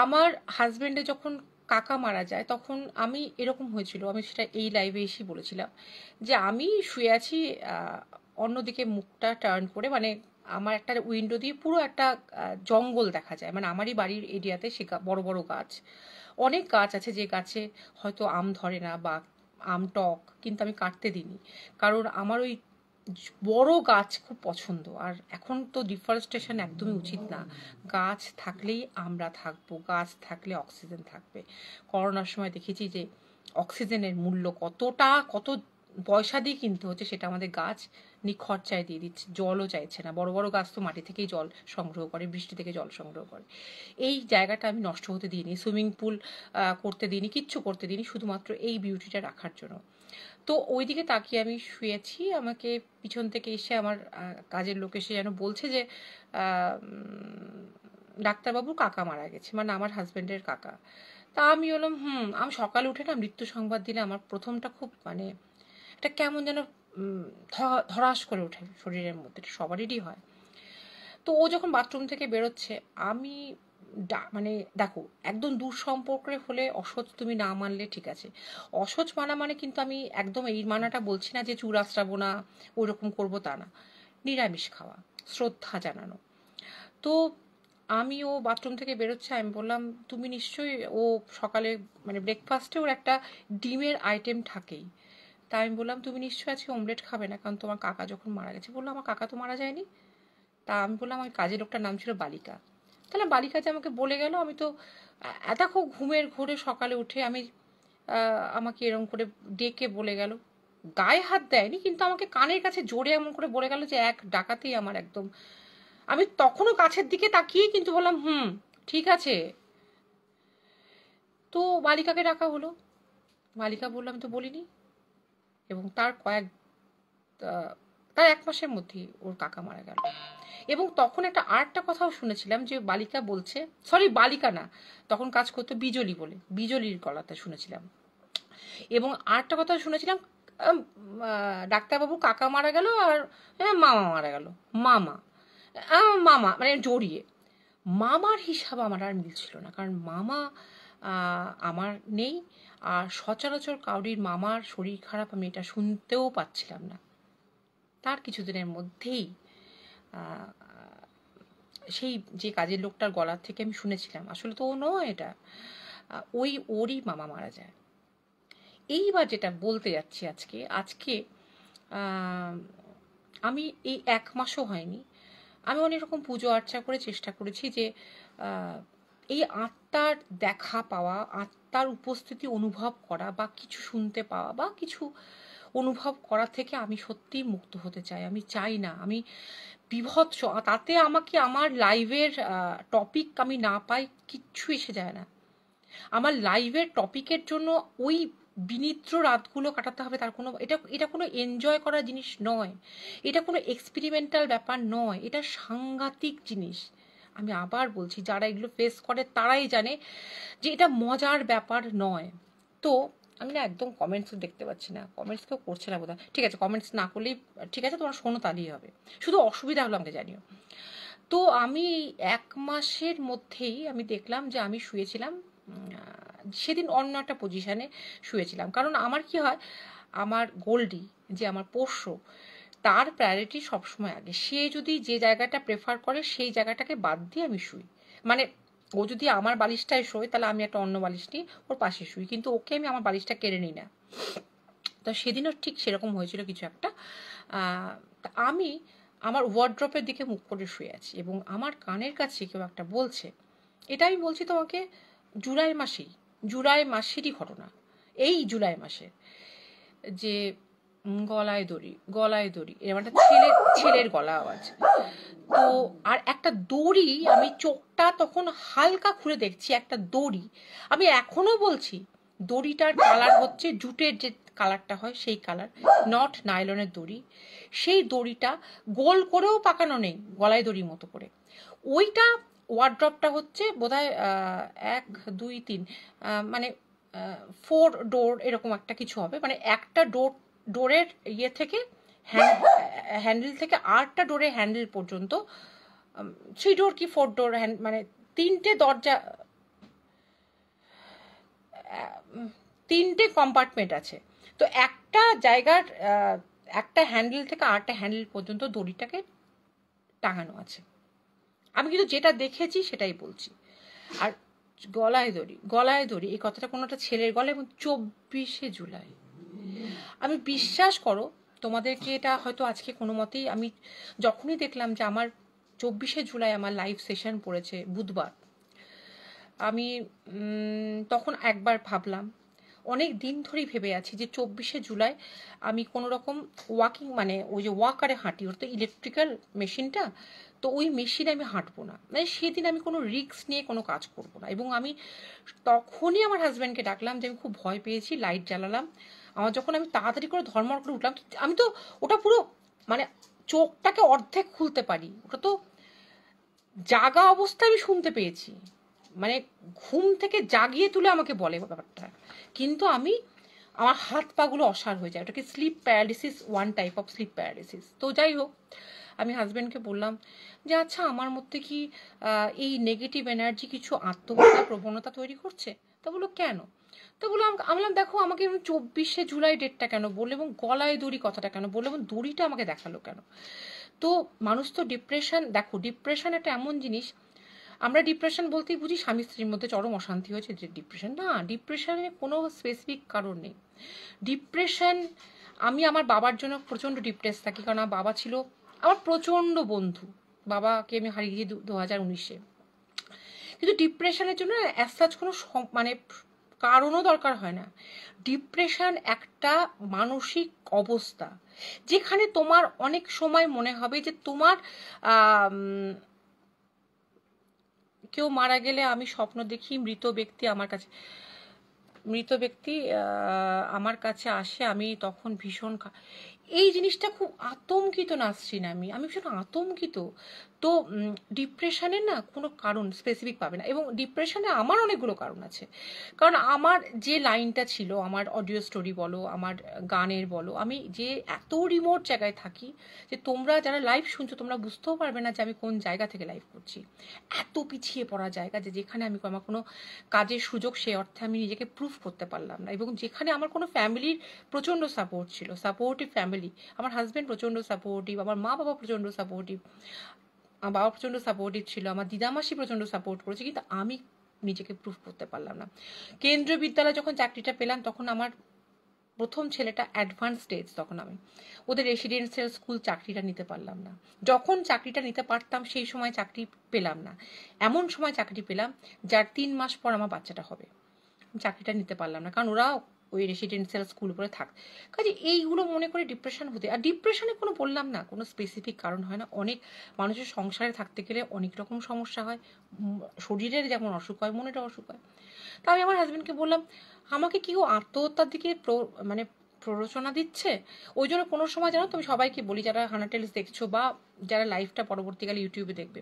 আমার হাজবেন্ডে যখন কাকা মারা যায় তখন আমি এরকম হয়েছিল, আমি সেটা এই লাইভে এসেই বলেছিলাম যে আমি শুয়ে আছি অন্যদিকে মুখটা টার্ন করে, মানে আমার একটা উইন্ডো দিয়ে পুরো একটা জঙ্গল দেখা যায়, মানে আমারই বাড়ির এরিয়াতে সে বড় বড় গাছ, অনেক গাছ আছে যে গাছে হয়তো আম ধরে না বা আম টক, কিন্তু আমি কাটতে দিইনি, কারণ আমার ওই বড় গাছ খুব পছন্দ। আর এখন তো ডিফরেস্টেশন একদমই উচিত না, গাছ থাকলেই আমরা থাকবো, গাছ থাকলে অক্সিজেন থাকবে। করোনার সময় দেখেছি যে অক্সিজেনের মূল্য কত পয়সা দিয়ে কিনতে হচ্ছে, সেটা আমাদের গাছ নিখরচায় দিয়ে দিচ্ছে, জলও চাইছে না। বড় বড় গাছ তো মাটি থেকেই জল সংগ্রহ করে, বৃষ্টি থেকে জল সংগ্রহ করে। এই জায়গাটা আমি নষ্ট হতে দিইনি, সুইমিং পুল করতে দিইনি, কিচ্ছু করতে দিইনি, শুধুমাত্র এই বিউটিটা রাখার জন্য। তো ওই দিকে তাকিয়ে আমি শুয়েছি, আমাকে পিছন থেকে এসে আমার কাজের লোক এসে যেন বলছে যে ডাক্তারবাবুর কাকা মারা গেছে, মানে আমার হাজব্যান্ডের কাকা। তা আমি বললাম আমি সকালে উঠে না মৃত্যু সংবাদ দিলে আমার প্রথমটা খুব মানে এটা কেমন যেন ধরাস করে ওঠে শরীরের মধ্যে, এটা সবারই হয়। তো ও যখন বাথরুম থেকে বেরোচ্ছে, আমি মানে দেখো, একদম দূর সম্পর্কে হলে অসহ্য তুমি না মানলে ঠিক আছে, অসহ্য মানা মানে কিন্তু আমি একদম এই মানাটা বলছি না যে চুল আঁচড়াবো না, ওইরকম করবো তা না, নিরামিষ খাওয়া, শ্রদ্ধা জানানো। তো আমি ও বাথরুম থেকে বেরোচ্ছে, আমি বললাম তুমি নিশ্চয়ই, ও সকালে মানে ব্রেকফাস্টে ওর একটা ডিমের আইটেম থাকেই, তা আমি বললাম তুমি নিশ্চয়ই আজকে অমলেট খাবে না, কারণ তোমার কাকা যখন মারা গেছে। বললো আমার কাকা তো মারা যায়নি। তা আমি বললাম আমার কাজের লোকটার নাম ছিল বালিকা। তাহলে বালিকা যে আমাকে বলে গেল, আমি তো দেখো ঘুমের ঘোরে সকালে উঠে আমি আমাকে এরকম করে ডেকে বলে গেল, গায়ে হাত দেয়নি কিন্তু আমাকে কানের কাছে জোরে এমন করে বলে গেল যে এক ডাকাতেই আমার একদম, আমি তখনও কাছের দিকে তাকিয়ে কিন্তু বললাম ঠিক আছে। তো বালিকাকে ডাকা হলো, বালিকা বললো আমি তো বলিনি, এবং তার 1 মাসের মধ্যেই ওর কাকা মারা গেল। এবং তখন আরেকটা কথাও শুনেছিলাম যে বালিকা বলছে, সরি বালিকা না, তখন কাজ করতো বিজলি বলে, বিজলির গলাতে শুনেছিলাম। এবং আরেকটা কথা শুনেছিলাম, ডাক্তারবাবু কাকা মারা গেল আর মামা মারা গেল, মামা মামা মানে জড়িয়ে, মামার হিসাব আমার আর মিলছিল না, কারণ মামা আমার নেই, আর সচরাচর কাউরির মামার শরীর খারাপ আমি এটা শুনতেও পাচ্ছিলাম না। তার কিছুদিনের মধ্যেই সেই যে কাজের লোকটার গলার থেকে আমি শুনেছিলাম, আসলে তো ও নয় এটা, ওরই মামা মারা যায়। এইবার যেটা বলতে যাচ্ছি, আজকে আমি এই 1 মাসও হয়নি, আমি অনেক রকম পুজো আর্চা করে চেষ্টা করেছি যে এই আত্মার দেখা পাওয়া, আত্মার উপস্থিতি অনুভব করা, বা কিছু শুনতে পাওয়া বা কিছু অনুভব করা থেকে আমি সত্যিই মুক্ত হতে চাই। আমি চাই না আমি বিভৎস, তাতে আমাকে আমার লাইভের টপিক আমি না পাই, কিচ্ছু এসে যায় না। আমার লাইভের টপিকের জন্য ওই বিনিদ্র রাতগুলো কাটাতে হবে, তার কোনো এটা কোনো এনজয় করার জিনিস নয়, এটা কোনো এক্সপেরিমেন্টাল ব্যাপার নয়, এটা সাংঘাতিক জিনিস। আমি আবার বলছি, যারা এগুলো ফেস করে তারাই জানে যে এটা মজার ব্যাপার নয়। তো আমি না একদম কমেন্টস দেখতে পাচ্ছি না, কমেন্টস কেউ করছে না বোধহয়, ঠিক আছে কমেন্টস না করলেই ঠিক আছে, তোমার শোনো তাহলেই হবে, শুধু অসুবিধা হলো আমাকে জানিও। তো আমি 1 মাসের মধ্যেই আমি দেখলাম যে আমি শুয়েছিলাম, সেদিন অন্য একটা পজিশানে শুয়েছিলাম, কারণ আমার কি হয়, আমার গোল্ডি যে আমার পোষ্য, তার প্রায়োরিটি সবসময় আগে, সে যদি যে জায়গাটা প্রেফার করে সেই জায়গাটাকে বাদ দিয়ে আমি শুই, মানে ও যদি আমার বালিশটায় শোয় তাহলে আমি একটা অন্য বালিশ নিয়ে ওর পাশে শুই, কিন্তু ওকে আমি আমার বালিশটা কেড়ে নিই না। তো সেদিনও ঠিক সেরকম হয়েছিল কিছু একটা। আমি আমার ওয়ার্ড্রপের দিকে মুখ করে শুয়ে আছি এবং আমার কানের কাছে কেউ একটা বলছে, এটা আমি বলছি তোমাকে জুলাই মাসেরই ঘটনা, এই জুলাই মাসে, যে গলায় দড়ি এরকম একটা ছেলের গলা আওয়াজ। তো আর একটা দড়ি, আমি চোখটা তখন হালকা খুলে দেখছি একটা দড়ি, আমি এখনো বলছি দড়িটার কালার হচ্ছে জুটের যে কালারটা হয় সেই কালার, নট নাইলনের দড়ি। সেই দড়িটা গোল করেও পাকানো নেই, গলায় দড়ির মতো করে। ওইটা ওয়ার্ড্রপটা হচ্ছে বোধহয় 1 2 3 মানে 4 ডোর এরকম একটা কিছু হবে, মানে একটা ডোরের ইয়ে থেকে হ্যান্ডেল থেকে আরেকটা ডোরের হ্যান্ডেল পর্যন্ত 3 ডোর কি 4 ডোর মানে 3টে দরজা, 3টে কম্পার্টমেন্ট আছে, তো একটা জায়গার একটা হ্যান্ডেল থেকে আরেকটা হ্যান্ডেল পর্যন্ত দড়িটাকে টাঙানো আছে। আমি কিন্তু যেটা দেখেছি সেটাই বলছি। আর গলায় দড়ি এই কথাটা কোনো একটা ছেলের গলায়, এবং 24শে জুলাই। আমি বিশ্বাস করো তোমাদেরকে, এটা হয়তো আজকে কোনো মতেই, আমি যখনই দেখলাম যে আমার 24শে জুলাই আমার লাইভ সেশন পড়েছে বুধবার, আমি তখন একবার ভাবলাম, অনেক দিন ধরেই ভেবে আছি যে 24শে জুলাই আমি কোনো রকম ওয়াকিং, মানে ওই যে ওয়াকারে হাঁটি, ওর তো ইলেকট্রিক্যাল মেশিনটা, তো ওই মেশিনে আমি হাঁটবো না, মানে সেদিন আমি কোনো রিস্ক নিয়ে কোনো কাজ করব না। এবং আমি তখনই আমার হাজব্যান্ডকে ডাকলাম যে আমি খুব ভয় পেয়েছি, লাইট জ্বালালাম। আমার যখন আমি তাড়াতাড়ি করে ধর্মর করে উঠলাম, আমি তো ওটা পুরো মানে চোখটাকে অর্ধেক খুলতে পারি, ওটা তো জাগা অবস্থায় আমি শুনতে পেয়েছি, মানে ঘুম থেকে জাগিয়ে তুলে আমাকে বলে ব্যাপারটা, কিন্তু আমার হাত পাগুলো অসাড় হয়ে যায়, ওটাকে sleep paralysis, one type of sleep paralysis. তো যাই হোক, আমি হাজব্যান্ডকে বললাম যে আচ্ছা আমার মধ্যে কি এই নেগেটিভ এনার্জি কিছু আত্মহত্যা প্রবণতা তৈরি করছে? তা বললো কেন? তো বললাম, আমি দেখো আমাকে 24শে জুলাই ডেটটা কেন বললো, এবং গলায় দড়ি কথাটা কেন বললো, এবং দড়িটা আমাকে দেখালো কেন? তো মানুষ তো ডিপ্রেশন, দেখো ডিপ্রেশন একটা এমন জিনিস, আমরা ডিপ্রেশন বলতেই বুঝি স্বামী স্ত্রীর মধ্যে চরম অশান্তি হয়েছে যে ডিপ্রেশন, না, ডিপ্রেশনের কোনো স্পেসিফিক কারণ নেই। ডিপ্রেশন, আমি আমার বাবার জন্য প্রচণ্ড ডিপ্রেস থাকি, কারণ আমার বাবা ছিল আমার প্রচণ্ড বন্ধু, বাবাকে আমি হারিয়েছি 2019-এ। কিন্তু ডিপ্রেশনের জন্য অ্যাজ সাচ কোনো মানে কারণও দরকার হয় না। ডিপ্রেশন একটা মানসিক অবস্থা যেখানে তোমার অনেক সময় মনে হবে যে তোমার কেউ মারা গেলে আমি স্বপ্ন দেখি, মৃত ব্যক্তি আমার কাছে আসে, আমি তখন ভীষণ এই জিনিসটা খুব আতঙ্কিত নাসরিন, আমি ভীষণ আতঙ্কিত। তো ডিপ্রেশনের না কোনো কারণ স্পেসিফিক পাবে না, এবং ডিপ্রেশনে আমার অনেকগুলো কারণ আছে। কারণ আমার যে লাইনটা ছিল, আমার অডিও স্টোরি বলো, আমার গানের বলো, আমি যে এত রিমোট জায়গায় থাকি যে তোমরা যারা লাইভ শুনছো তোমরা বুঝতেও পারবে না যে আমি কোন জায়গা থেকে লাইভ করছি। এত পিছিয়ে পড়া জায়গা যে যেখানে আমার কোনো কাজের সুযোগ সেই অর্থে আমি নিজেকে প্রুভ করতে পারলাম না, এবং যেখানে আমার কোনো ফ্যামিলির প্রচণ্ড সাপোর্ট ছিল, সাপোর্টিভ ফ্যামিলি, আমার হাজব্যান্ড প্রচণ্ড সাপোর্টিভ, আমার মা বাবা প্রচণ্ড সাপোর্টিভ, আমার বাবা প্রচণ্ড সাপোর্টিভ ছিল, আমার দিদামাসি প্রচণ্ড সাপোর্ট করেছে, কিন্তু আমি নিজেকে প্রুভ করতে পারলাম না। কেন্দ্রীয় বিদ্যালয়ে যখন চাকরিটা পেলাম তখন আমার প্রথম ছেলেটা অ্যাডভান্স স্টেজ, তখন আমি ওদের রেসিডেন্সিয়াল স্কুল চাকরিটা নিতে পারলাম না। যখন চাকরিটা নিতে পারতাম সেই সময় চাকরি পেলাম না, এমন সময় চাকরি পেলাম যার 3 মাস পর আমার বাচ্চাটা হবে, চাকরিটা নিতে পারলাম না, কারণ ওরা ওই রেসিডেন্সিয়াল স্কুল করে থাক। কাজে এইগুলো মনে করে ডিপ্রেশন হতে, আর ডিপ্রেশনে কোনো বললাম না কোনো স্পেসিফিক কারণ হয় না। অনেক মানুষের সংসারে থাকতে গেলে অনেক রকম সমস্যা হয়, শরীরের যেমন অসুখ হয় মনেরও অসুখ হয়। তা আমি আমার হাজব্যান্ডকে বললাম আমাকে কি ও আত্মহত্যার দিকে মানে প্ররোচনা দিচ্ছে? ওই জন্য কোনো সময় জানো, তুমি সবাইকে বলি যারা হানা টেলস দেখছো বা যারা লাইভটা পরবর্তীকালে ইউটিউবে দেখবে,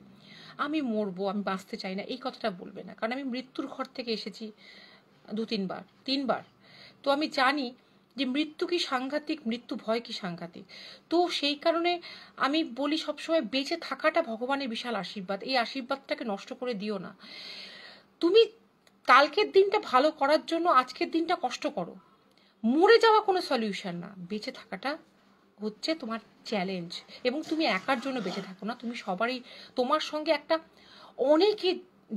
আমি মরবো, আমি বাঁচতে চাই না, এই কথাটা বলবে না, কারণ আমি মৃত্যুর ঘর থেকে এসেছি 3বার। তো আমি জানি যে মৃত্যু কি সাংঘাতিক, মৃত্যু ভয় কি সাংঘাতিক। তো সেই কারণে আমি বলি সবসময় বেঁচে থাকাটা ভগবানের বিশাল আশীর্বাদ, এই আশীর্বাদটাকে নষ্ট করে দিও না। তুমি কালকের দিনটা ভালো করার জন্য আজকের দিনটা কষ্ট করো, মরে যাওয়া কোনো সলিউশন না, বেঁচে থাকাটা হচ্ছে তোমার চ্যালেঞ্জ। এবং তুমি একার জন্য বেঁচে থাকো না, তুমি সবারই, তোমার সঙ্গে একটা অনেকে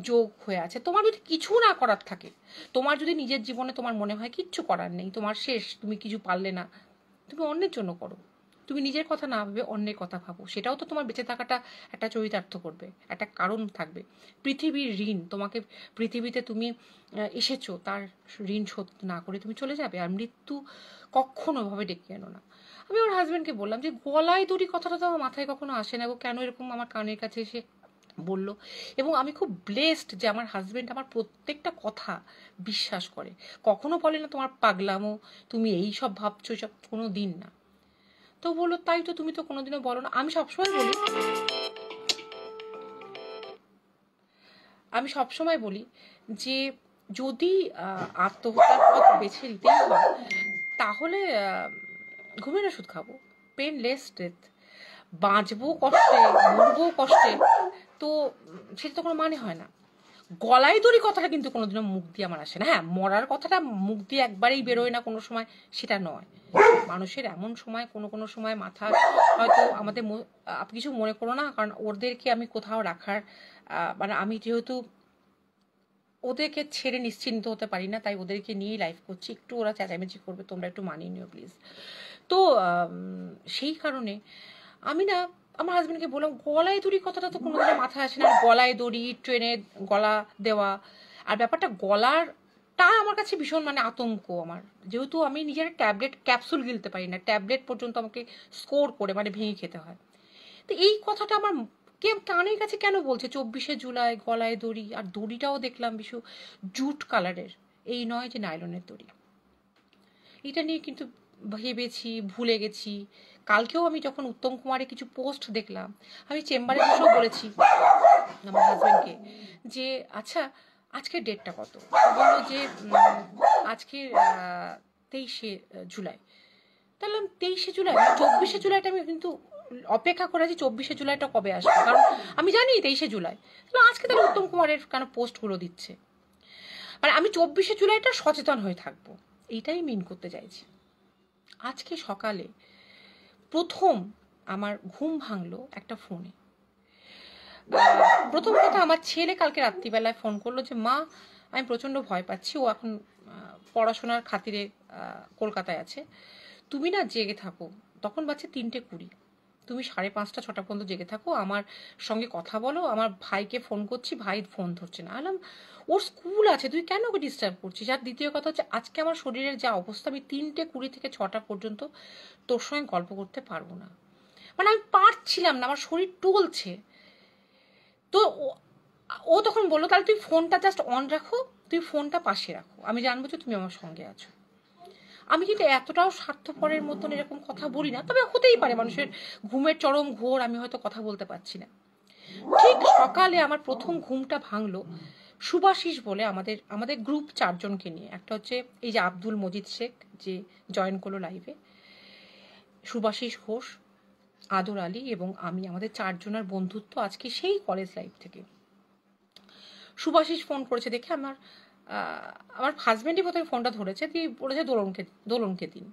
যোগ হয়ে আছে। তোমার যদি কিছু না করার থাকে, তোমার যদি নিজের জীবনে তোমার মনে হয় কিচ্ছু করার নেই, তোমার শেষ, তুমি কিছু পারলে না, তুমি অন্যের জন্য করো। তুমি নিজের কথা না ভেবে অন্যের কথা ভাবো, সেটাও তো তোমার বেঁচে থাকাটা একটা চরিতার্থ করবে, একটা কারণ থাকবে। পৃথিবীর ঋণ, তোমাকে পৃথিবীতে তুমি এসেছো তার ঋণ শোধ না করে তুমি চলে যাবে, আর মৃত্যু কখনো ভাবে ডেকে আনো না। আমি আমার হাজব্যান্ডকে বললাম যে গলায় দড়ি কথাটা তো আমার মাথায় কখনো আসে না, কেন এরকম আমার কানের কাছে এসে বললো। এবং আমি খুব ব্লেসড যে আমার হাজব্যান্ড আমার প্রত্যেকটা কথা বিশ্বাস করে, কখনো বলে না তোমার পাগলামো, তুমি এই সব ভাবছো, সব কোনো দিন না। তো বললো তাই তো, তুমি তো কোনোদিনও বলো না। আমি সবসময় বলি যে যদি আত্মহত্যার পথ বেছে নিতেই হয় তাহলে ঘুমের ওষুধ খাবো, পেনলেস ডেথ, বাঁচবো কষ্টে মরবো কষ্টে, তো সেটা তো কোনো মানে হয় না। গলায় দড়ি কথাটা কিন্তু কোনোদিনও মুখ দিয়ে আমার আসে না। হ্যাঁ, মরার কথাটা মুখ দিয়ে একবারেই বেরোয় না কোনো সময়, সেটা নয়। মানুষের এমন সময় কোনো সময় মাথা হয়তো আমাদের আপনি কিছু মনে করো না, কারণ ওদেরকে আমি কোথাও রাখার মানে আমি যেহেতু ওদেরকে ছেড়ে নিশ্চিন্ত হতে পারি না, তাই ওদেরকে নিয়েই লাইফ করছি। একটু ওরা চেঁচামেচি করবে, তোমরা একটু মানিয়ে নিও প্লিজ। তো সেই কারণে আমি না আমার হাজব্যান্ডকে বললাম, গলায় দড়ি কথাটা তো কোনোদিনও মাথায় আসে না। গলায় দড়ি, ট্রেনে গলা দেওয়া, আর ব্যাপারটা গলারটা আমার কাছে ভীষণ মানে আতঙ্ক। আমার যেহেতু আমি নিজের ট্যাবলেট ক্যাপসুল গিলতে পারি না, ট্যাবলেট পর্যন্ত আমাকে স্কোর করে মানে ভেঙে খেতে হয়। তো এই কথাটা আমার কানের কাছে কেন বলছে 24শে জুলাই গলায় দড়ি, আর দড়িটাও দেখলাম বিশু জুট কালারের, এই নয় যে নাইলনের দড়ি। এটা নিয়ে কিন্তু ভেবেছি, ভুলে গেছি। কালকেও আমি যখন উত্তম কুমারের কিছু পোস্ট দেখলাম, আমি চেম্বারে বসেও বলেছি আমার হাজব্যান্ডকে যে আচ্ছা আজকের ডেটটা কত, বললো যে আজকে 23শে জুলাই। তাহলে 23শে জুলাই, 24শে জুলাইটা আমি কিন্তু অপেক্ষা করে আছি 24শে জুলাইটা কবে আসবে, কারণ আমি জানি 23শে জুলাই। তাহলে আজকে তাহলে উত্তম কুমারের কেন পোস্টগুলো দিচ্ছে? মানে আমি 24শে জুলাইটা সচেতন হয়ে থাকবো, এইটাই মিন করতে চাইছি। আজকে সকালে প্রথম আমার ঘুম ভাঙলো একটা ফোনে। প্রথম কথা, আমার ছেলে কালকে রাত্রিবেলায় ফোন করলো যে মা আমি প্রচণ্ড ভয় পাচ্ছি, ও এখন পড়াশোনার খাতিরে কলকাতায় আছে, তুমি না জেগে থাকো। তখন বাচ্চা 3:20, তুমি 5:30 6টা পর্যন্ত জেগে থাকো, আমার সঙ্গে কথা বলো। আমার ভাইকে ফোন করছি, ভাই ফোন ধরছে না। আলাম ওর স্কুল আছে, তুই কেন ওকে ডিস্টার্ব করছিস? আর দ্বিতীয় কথা হচ্ছে, আজকে আমার শরীরের যা অবস্থা, আমি 3:20 থেকে 6টা পর্যন্ত তোর সঙ্গে গল্প করতে পারবো না। মানে আমি পারছিলাম না, আমার শরীর টলছে। তো ও তখন বললো তাহলে তুই ফোনটা জাস্ট অন রাখো, তুই ফোনটা পাশে রাখো, আমি জানবো যে তুমি আমার সঙ্গে আছো। আমি কিন্তু এতটাও স্বার্থপরের মতন এরকম কথা বলি না, তবে হতেই পারে মানুষের ঘুমের চরম ঘোর, আমি হয়তো কথা বলতে পারছি না। ঠিক সকালে আমার প্রথম ঘুমটা ভাঙলো সুভাশিস বলে, আমাদের গ্রুপ 4 জনকে নিয়ে। একটা হচ্ছে এই যে আব্দুল মজিদ শেখ যে জয়েন করলো লাইভে, সুভাশিস ঘোষ, আদর আলী এবং আমি, আমাদের 4 জনের বন্ধুত্ব আজকে সেই কলেজ লাইফ থেকে। সুভাশিস ফোন করেছে দেখে আমার হাজব্যান্ডই প্রথমে ফোনটা ধরেছে, দিয়ে বলেছে দোলনকে দিন।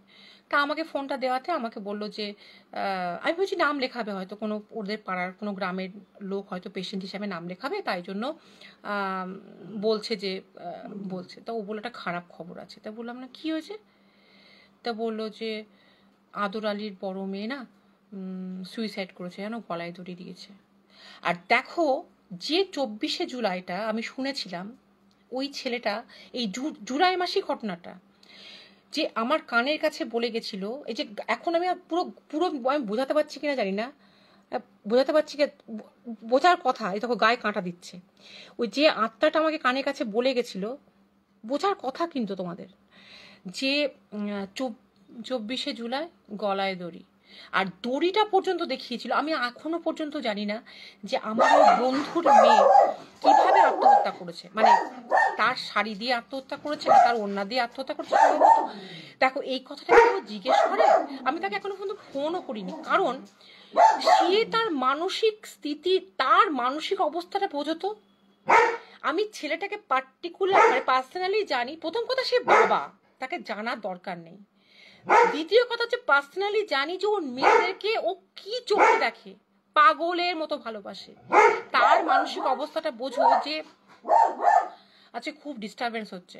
তা আমাকে ফোনটা দেওয়াতে আমাকে বললো যে আমি বলছি নাম লেখাবে হয়তো, কোনো ওদের পাড়ার কোনো গ্রামের লোক হয়তো পেশেন্ট হিসাবে নাম লেখাবে, তাই জন্য বলছে যে বলছে। তা ও বলে একটা খারাপ খবর আছে। তা বললাম না কি হয়েছে? তা বললো যে আদর আলীর বড় মেয়ে না সুইসাইড করেছে, যেন গলায় দড়ি দিয়েছে। আর দেখো, যে 24শে জুলাইটা আমি শুনেছিলাম, ওই ছেলেটা এই জুলাই মাসের ঘটনাটা যে আমার কানের কাছে বলে গেছিল, এই যে এখন আমি পুরো পুরো আমি বোঝাতে পারছি কিনা জানি না, বোঝাতে পারছি কি, বোঝার কথা, এই দেখো গায়ে কাঁটা দিচ্ছে। ওই যে আত্মাটা আমাকে কানের কাছে বলে গেছিল, বোঝার কথা কিন্তু তোমাদের, যে 24শে জুলাই গলায় দড়ি, আর দড়িটা পর্যন্ত দেখিয়েছিল। আমি এখনো পর্যন্ত জানি না যে আমার ওই বন্ধুর মেয়ে কিভাবে আত্মহত্যা করেছে, মানে তার শাড়ি দিয়ে আত্মহত্যা করেছে না তার ওড়না দিয়ে আত্মহত্যা করেছে। দেখো এই কথাটা কেউ জিজ্ঞেস করে, আমি তাকে এখনো পর্যন্ত ফোনও করিনি, কারণ সে তার মানসিক স্থিতি, তার মানসিক অবস্থাটা বোঝতো। আমি ছেলেটাকে পার্টিকুলার মানে পার্সোনালি জানি। প্রথম কথা, সে বাবা, তাকে জানার দরকার নেই। দ্বিতীয় কথা হচ্ছে পার্সোনালি জানি যে ওর মেয়েদেরকে ও কি চোখে দেখে, পাগলের মতো ভালোবাসে। তার মানসিক অবস্থাটা বোঝো যে আচ্ছা খুব ডিস্টারবেন্স হচ্ছে,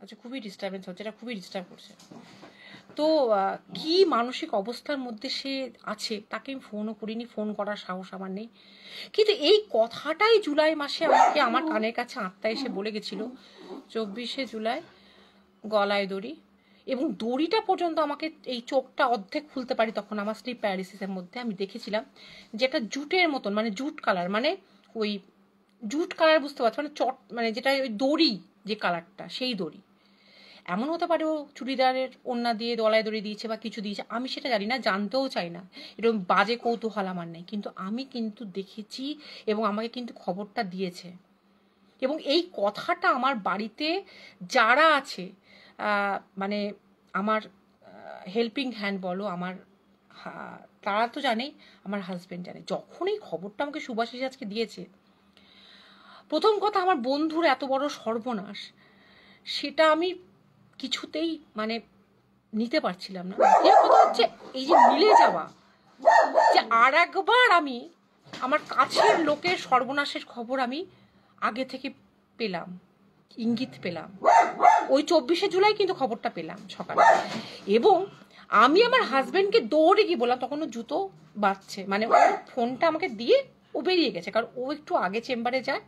আচ্ছা খুবই ডিস্টারবেন্স হচ্ছে, এটা খুবই ডিস্টার্ব করছে। তো কি মানসিক অবস্থার মধ্যে সে আছে তাকে আমি ফোনও করিনি, ফোন করার সাহস আমার নেই। কিন্তু এই কথাটাই জুলাই মাসে আমাকে আমার কানের কাছে আত্মা এসে বলে গেছিল 24শে জুলাই গলায় দড়ি। এবং দড়িটা পর্যন্ত আমাকে, এই চোখটা অর্ধেক খুলতে পারি তখন আমার স্লিপ প্যারালিসিসের মধ্যে, আমি দেখেছিলাম যেটা জুটের মতন, মানে জুট কালার, মানে ওই জুট কালার, বুঝতে পারছো মানে মানে যেটা ওই দড়ি যে কালারটা, সেই দড়ি। এমন হতে পারে ও চুড়িদারের ওড়না দিয়ে গলায় দড়ি দিয়েছে বা কিছু দিয়েছে, আমি সেটা জানি না, জানতেও চাই না, এরকম বাজে কৌতূহল আমার নেই। কিন্তু আমি কিন্তু দেখেছি এবং আমাকে কিন্তু খবরটা দিয়েছে। এবং এই কথাটা আমার বাড়িতে যারা আছে, মানে আমার হেল্পিং হ্যান্ড বলো, আমার তারা তো জানেই, আমার হাজব্যান্ড জানে। যখন এই খবরটা আমাকে সুভাষিস আজকে দিয়েছে, প্রথম কথা, আমার বন্ধুর এত বড় সর্বনাশ, সেটা আমি কিছুতেই মানে নিতে পারছিলাম না। কথা হচ্ছে এই যে মিলে যাওয়া, যে আর একবার আমি আমার কাছের লোকের সর্বনাশের খবর আমি আগে থেকে পেলাম, ইঙ্গিত পেলাম। ওই 24শে জুলাই কিন্তু খবরটা পেলাম সকালে, এবং আমি আমার হাজবেন্ডকে দৌড়ে গিয়ে বললাম, তখন ও জুতো বাজছে, মানে ওর ফোনটা আমাকে দিয়ে ও বেরিয়ে গেছে, কারণ ও একটু আগে চেম্বারে যায়,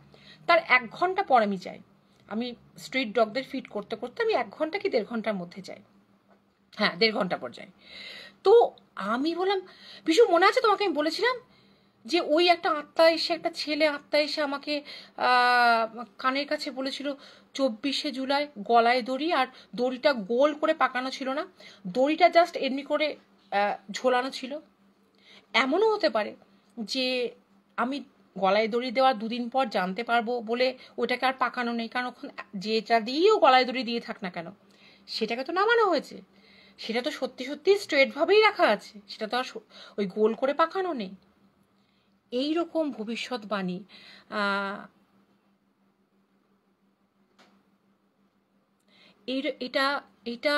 তার 1 ঘন্টা পর আমি যাই। আমি স্ট্রিট ডগদের ফিট করতে করতে আমি 1 ঘন্টা কি 1.5 ঘন্টার মধ্যে যাই, হ্যাঁ 1.5 ঘন্টা পর যাই। তো আমি বললাম, বিশু মনে আছে তোমাকে আমি বলেছিলাম যে ওই একটা আত্মা এসে, একটা ছেলে আত্মা এসে আমাকে কানের কাছে বলেছিল 24শে জুলাই গলায় দড়ি, আর দড়িটা গোল করে পাকানো ছিল না, দড়িটা জাস্ট এমনি করে ঝোলানো ছিল। এমনও হতে পারে যে আমি গলায় দড়ি দেওয়ার 2 দিন পর জানতে পারবো বলে ওটাকে আর পাকানো নেই, কারণ ওখানে যেটা দিয়েও গলায় দড়ি দিয়ে থাক না কেন, সেটাকে তো নামানো হয়েছে, সেটা তো সত্যি সত্যি স্ট্রেটভাবেই রাখা আছে, সেটা তো আর ওই গোল করে পাকানো নেই। এইরকম ভবিষ্যৎবাণী এটা এটা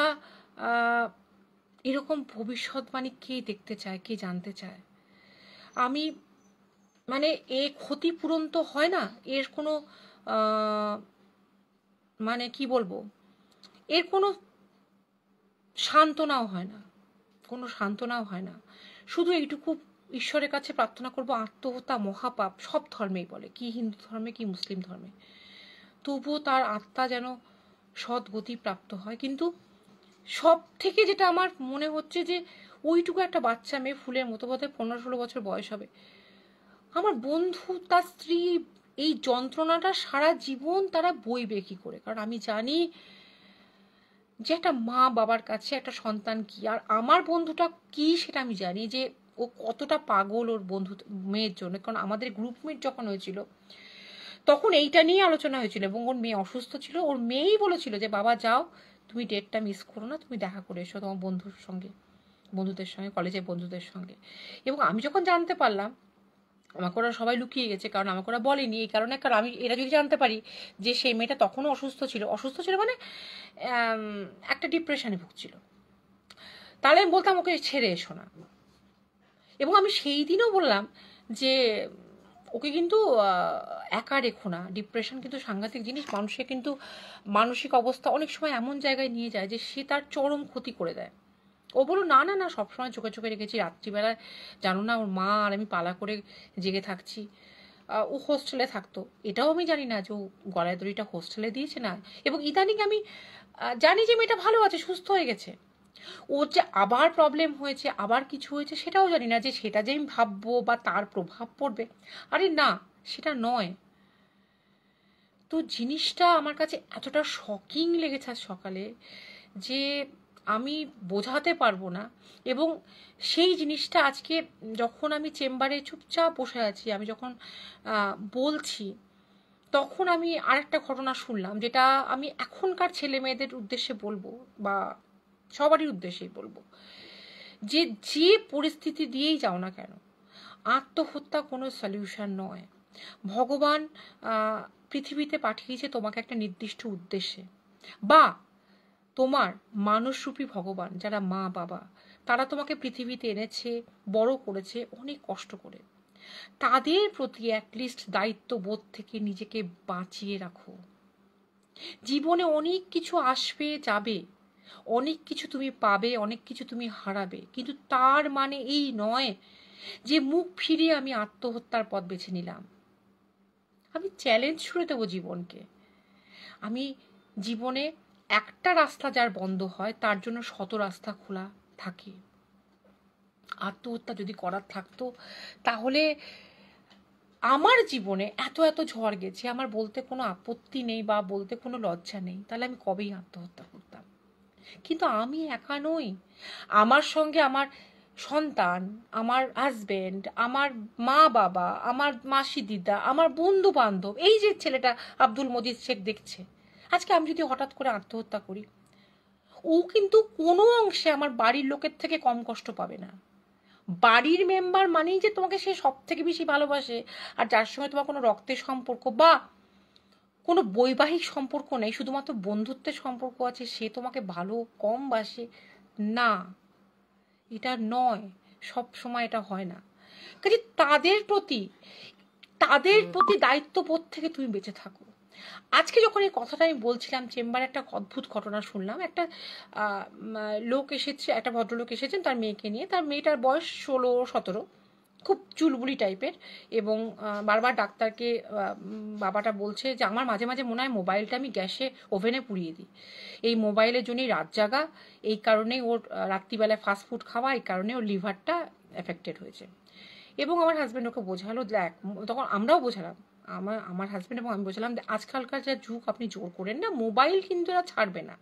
এরকম ভবিষ্যৎবাণী কে দেখতে চায়, কে জানতে চায়? আমি মানে এ ক্ষতিপূরণ তো হয় না, এর কোনো মানে কি বলবো, এর কোনো সান্ত্বনাও হয় না, কোনো সান্ত্বনাও হয় না। শুধু এইটুকু ঈশ্বরের কাছে প্রার্থনা করব, আত্মহত্যা মহাপাপ, সব ধর্মেই বলে, কি হিন্দু ধর্মে কি মুসলিম ধর্মে, তবুও তার আত্মা যেন সদ্গতি প্রাপ্ত হয়। কিন্তু সব থেকে যেটা আমার মনে হচ্ছে যে ওইটুকু একটা বাচ্চা মেয়ে, ফুলের মতো, বোধহয় 15-16 বছর বয়স হবে, আমার বন্ধু তার স্ত্রী, এই যন্ত্রণাটা সারা জীবন তারা বইবে কি করে? কারণ আমি জানি যে একটা মা বাবার কাছে একটা সন্তান কি, আর আমার বন্ধুটা কি সেটা আমি জানি, যে ও কতটা পাগল ওর বন্ধু মেয়ের জন্য। কারণ আমাদের গ্রুপ মিট যখন হয়েছিল তখন এইটা নিয়ে আলোচনা হয়েছিল, এবং ওর মেয়ে অসুস্থ ছিল, ওর মেয়েই বলেছিল যে বাবা যাও, তুমি ডেটটা মিস করো না, তুমি দেখা করে এসো তোমার বন্ধুদের সঙ্গে, কলেজের বন্ধুদের সঙ্গে। এবং আমি যখন জানতে পারলাম, আমাকে ওরা সবাই লুকিয়ে গেছে, কারণ আমাকে ওরা বলেনি এই কারণে, কারণ আমি এরা যদি জানতে পারি যে সেই মেয়েটা তখনও অসুস্থ ছিল মানে একটা ডিপ্রেশনে ভুগছিল, তাহলে আমি বলতাম ওকে ছেড়ে এসো না। এবং আমি সেই দিনও বললাম যে ওকে কিন্তু একা রেখো না, ডিপ্রেশন কিন্তু সাংঘাতিক জিনিস, মানুষের কিন্তু মানসিক অবস্থা অনেক সময় এমন জায়গায় নিয়ে যায় যে সে তার চরম ক্ষতি করে দেয়। ও বলো না না না, সবসময় চোখে চোখে রেখেছি, রাত্রিবেলায় জানো না ওর মা আর আমি পালা করে জেগে থাকছি। ও হোস্টেলে থাকতো, এটাও আমি জানি না যে ও গলায় দড়িটা হোস্টেলে দিয়েছে না। এবং ইদানিং আমি জানি যে মেয়েটা ভালো আছে, সুস্থ হয়ে গেছে, ওর যে আবার প্রবলেম হয়েছে, আবার কিছু হয়েছে, সেটাও জানি না, যে সেটা যে আমি ভাববো বা তার প্রভাব পড়বে, আরে না, সেটা নয়। তো জিনিসটা আমার কাছে এতটা শকিং লেগেছে আজ সকালে যে আমি বোঝাতে পারবো না। এবং সেই জিনিসটা আজকে যখন আমি চেম্বারে চুপচাপ বসে আছি, আমি যখন বলছি, তখন আমি আরেকটা ঘটনা শুনলাম, যেটা আমি এখনকার ছেলে মেয়েদের উদ্দেশ্যে বলবো, বা সবারই উদ্দেশ্যেই বলবো, যে যে পরিস্থিতি দিয়েই যাও না কেন, আত্মহত্যা কোনো সলিউশন নয়। ভগবান পৃথিবীতে পাঠিয়েছে তোমাকে একটা নির্দিষ্ট উদ্দেশ্যে, বা তোমার মানুষরূপী ভগবান যারা মা বাবা, তারা তোমাকে পৃথিবীতে এনেছে, বড় করেছে অনেক কষ্ট করে, তাদের প্রতি অ্যাটলিস্ট দায়িত্ববোধ থেকে নিজেকে বাঁচিয়ে রাখো। জীবনে অনেক কিছু আসবে যাবে, অনেক কিছু তুমি পাবে, অনেক কিছু তুমি হারাবে, কিন্তু তার মানে এই নয় যে মুখ ফিরিয়ে আমি আত্মহত্যার পথ বেছে নিলাম। আমি চ্যালেঞ্জ ছুড়ে দেবো জীবনকে। আমি জীবনে একটা রাস্তা যার বন্ধ হয় তার জন্য 100 রাস্তা খোলা থাকে। আত্মহত্যা যদি করার থাকতো, তাহলে আমার জীবনে এত এত ঝড় গেছে, আমার বলতে কোনো আপত্তি নেই বা বলতে কোনো লজ্জা নেই, তাহলে আমি কবেই আত্মহত্যা করতাম। কিন্তু আমি একা নই, আমার সঙ্গে আমার সন্তান, আমার হাজবেন্ড, আমার মা বাবা, আমার মাসি দিদা, আমার বন্ধু বান্ধব, এই যে ছেলেটা আব্দুল মজিদ শেখ দেখছে, আজকে আমি যদি হঠাৎ করে আত্মহত্যা করি, ও কিন্তু কোনো অংশে আমার বাড়ির লোকের থেকে কম কষ্ট পাবে না। বাড়ির মেম্বার মানেই যে তোমাকে সে সব থেকে বেশি ভালোবাসে, আর যার সঙ্গে তোমার কোনো রক্তের সম্পর্ক বা কোনো বৈবাহিক সম্পর্ক নেই, শুধুমাত্র বন্ধুত্বের সম্পর্ক আছে, সে তোমাকে ভালো কম বাসে না, এটা নয়, সব সময় এটা হয় না। কাজে তাদের প্রতি দায়িত্ববোধ থেকে তুমি বেঁচে থাকো। আজকে যখন এই কথাটা আমি বলছিলাম, চেম্বারে একটা অদ্ভুত ঘটনা শুনলাম। একটা লোক এসেছে, একটা ভদ্রলোক এসেছেন তার মেয়েকে নিয়ে। তার মেয়েটার বয়স 16-17, খুব চুলবুলি টাইপের, এবং বারবার ডাক্তারকে বাবাটা বলছে যে আমার মাঝে মাঝে মনে হয় মোবাইলটা আমি গ্যাসে ওভেনে পুড়িয়ে দিই, এই মোবাইলের জন্যই রাত জাগা, এই কারণেই ওর রাত্রিবেলায় ফাস্টফুড খাওয়া, এই কারণে ওর লিভারটা এফেক্টেড হয়েছে। এবং আমার হাজব্যান্ড ওকে বোঝালো, দেখ, তখন আমরাও বোঝালাম, আমার হাজব্যান্ড এবং আমি বোঝালাম, আজকালকার যা যুগ, আপনি জোর করেন না, মোবাইল কিন্তু এরা ছাড়বে না।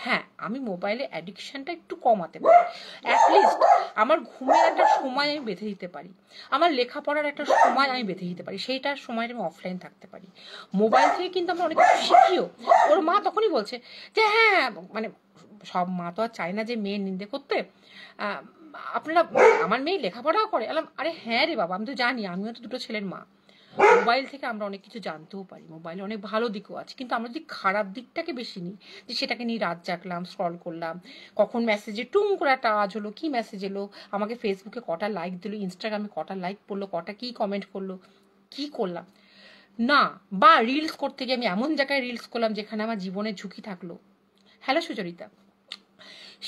হ্যাঁ, আমি মোবাইলে অ্যাডিকশানটা একটু কমাতে পারি, অ্যাটলিস্ট আমার ঘুমের একটা সময় আমি বেঁধে দিতে পারি, আমার লেখাপড়ার একটা সময় আমি বেঁধে দিতে পারি, সেইটার সময় আমি অফলাইন থাকতে পারি। মোবাইল থেকে কিন্তু আমরা অনেক কিছু শিখিও। ওর মা তখনই বলছে যে হ্যাঁ, মানে সব মা তো আর চায় না যে মেয়ের নিন্দে করতে, আপনারা, আমার মেয়ে লেখাপড়াও করে। আরে হ্যাঁ রে বাবা, আমি তো জানি, আমিও তো দুটো ছেলের মা। মোবাইল থেকে আমরা অনেক কিছু জানতেও পারি, মোবাইলে অনেক ভালো দিকও আছে, কিন্তু আমরা যদি খারাপ দিকটাকে বেশি নিই, যে সেটাকে নিয়ে রাত জাগলাম, স্ক্রল করলাম, কখন মেসেজে টুং করে একটা আওয়াজ হলো, কি মেসেজ এলো, আমাকে ফেসবুকে কটা লাইক দিল, ইনস্টাগ্রামে কটা লাইক পড়লো, কটা কি কমেন্ট করলো, কি করলাম না, বা রিলস করতে গিয়ে আমি এমন জায়গায় রিলস করলাম যেখানে আমার জীবনের ঝুঁকি থাকলো, হ্যালো সুচরিতা,